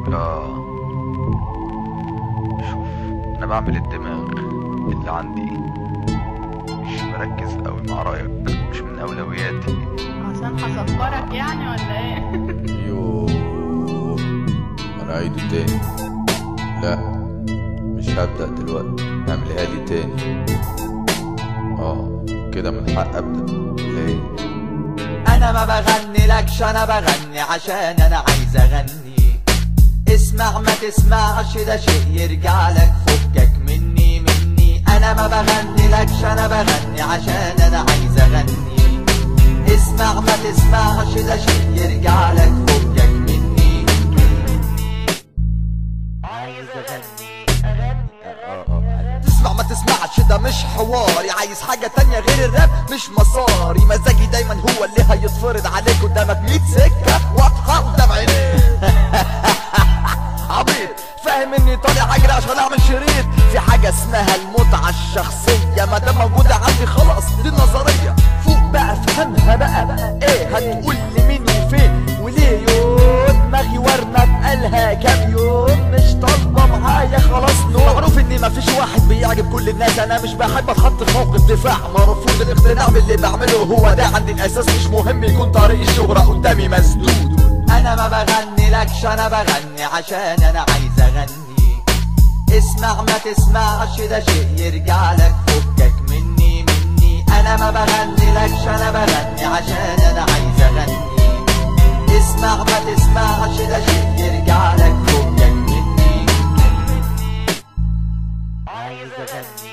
اه شوف، انا بعمل الدماغ اللي عندي، مش مركز قوي مع رايك، مش من اولوياتي. عشان هصفرك يعني ولا ايه؟ يوه، انا عيده تاني. لا مش هبدأ دلوقتي، اعملها لي تاني. كده من حق ابدأ ليه؟ انا ما بغني لكش، انا بغني عشان انا عايز اغني. اسمع ما تسمعش ده شيء يرجع لك، فكك مني. انا ما بغني لكش، انا بغني عشان انا عايز اغني. اسمع ما تسمعش ده شيء يرجع لك، فكك مني. عايز اغني تسمع ما تسمعش ده مش حواري، عايز حاجة تانية غير الراب مش مساري. مزاجي دايما هو اللي هيتفرض عليك، قدامك 100 سكة واضحة قدام عينيك. عبيط فاهم اني طالع اجري عشان اعمل شريط. في حاجة اسمها المتعة الشخصية، ما دام موجودة عندي خلاص دي النظرية. فوق بقى افهمها بقى ايه هتقول لي مين وفين وليه. يوم دماغي ورمة بقالها كام يوم مش طالبة معايا خلاص نوم. معروف اني مفيش واحد بيعجب كل الناس، انا مش بحب اتحط في موقف دفاع. مرفوض الاقتناع باللي بعمله، هو ده عندي الاساس. مش مهم يكون طريق الشهرة قدامي مسدود. انا ما بغني لكش، انا بغني عشان انا عايز اغني. اسمع ما تسمعش ده شيء يرجع لك، فكك مني. انا ما بغني لكش، انا بغني عشان انا عايز اغني. اسمع ما تسمعش ده شيء يرجع لك، فكك مني. عايز اغني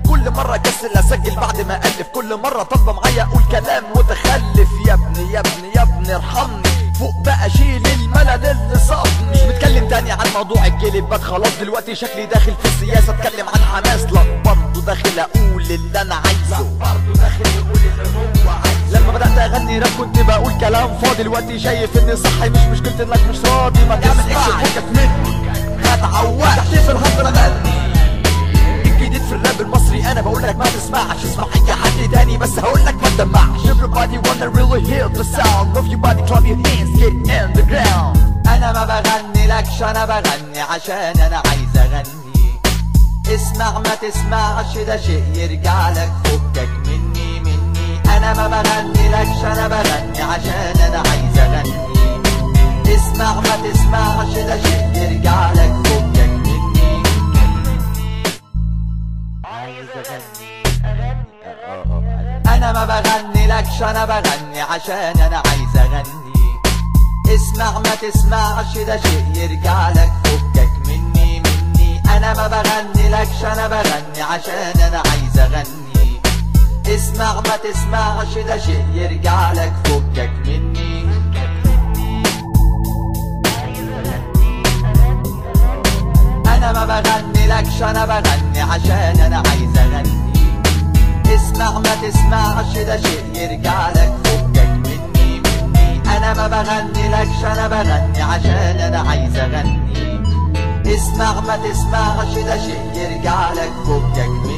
كل مرة كسل اسجل بعد ما الف، كل مرة طالبة معايا اقول كلام متخلف. يا ابني يا ابني يا ابني ارحمني، فوق بقى شيل الملل اللي صابني. مش بتكلم تاني عن موضوع الكليبات، خلاص دلوقتي شكلي داخل في السياسة. اتكلم عن حماس، لا برضه داخل اقول اللي انا عايزه. برضه داخل يقول اللي هو عايزه. لما بدأت اغني راب كنت بقول كلام فاضي، دلوقتي شايف اني صح. مش مشكلة انك مش راضي، ما تعمل ايش فكك مني. ما تعودش تحتفل هفضل اغني. الجديد في الراب المصري انا بقول لك ما تسمعش، اسمع اي حد تاني بس هقول لك ما تدمعش. Everybody wanna really hear the sound of your body, clap your hands, get in the ground. انا ما بغني لكش، انا بغني عشان انا عايز اغني. اسمع ما تسمعش ده شيء يرجع لك، فكك مني. انا ما بغني لكش، انا بغني عشان انا عايز اغني. اسمع ما تسمعش ده شيء يرجع لك، فكك مني. عايز اغني انا ما بغني لكش، انا بغني عشان انا عايز اغني. اسمع ما تسمعش ده شيء يرجع لك، فكك مني. انا ما بغني لكش، انا بغني عشان انا عايز اغني. اسمع ما تسمعش ده شيء يرجع لك، فكك مني. انا ما بغني لكش، انا بغني عشان انا عايز اغني. اسمع ما تسمعش ده شيء يرجع لك، فكك مني. انا ما بغني لكش، انا بغني عشان انا عايز اغني. اسمع ما تسمعش ده شيء يرجع لك، فكك مني.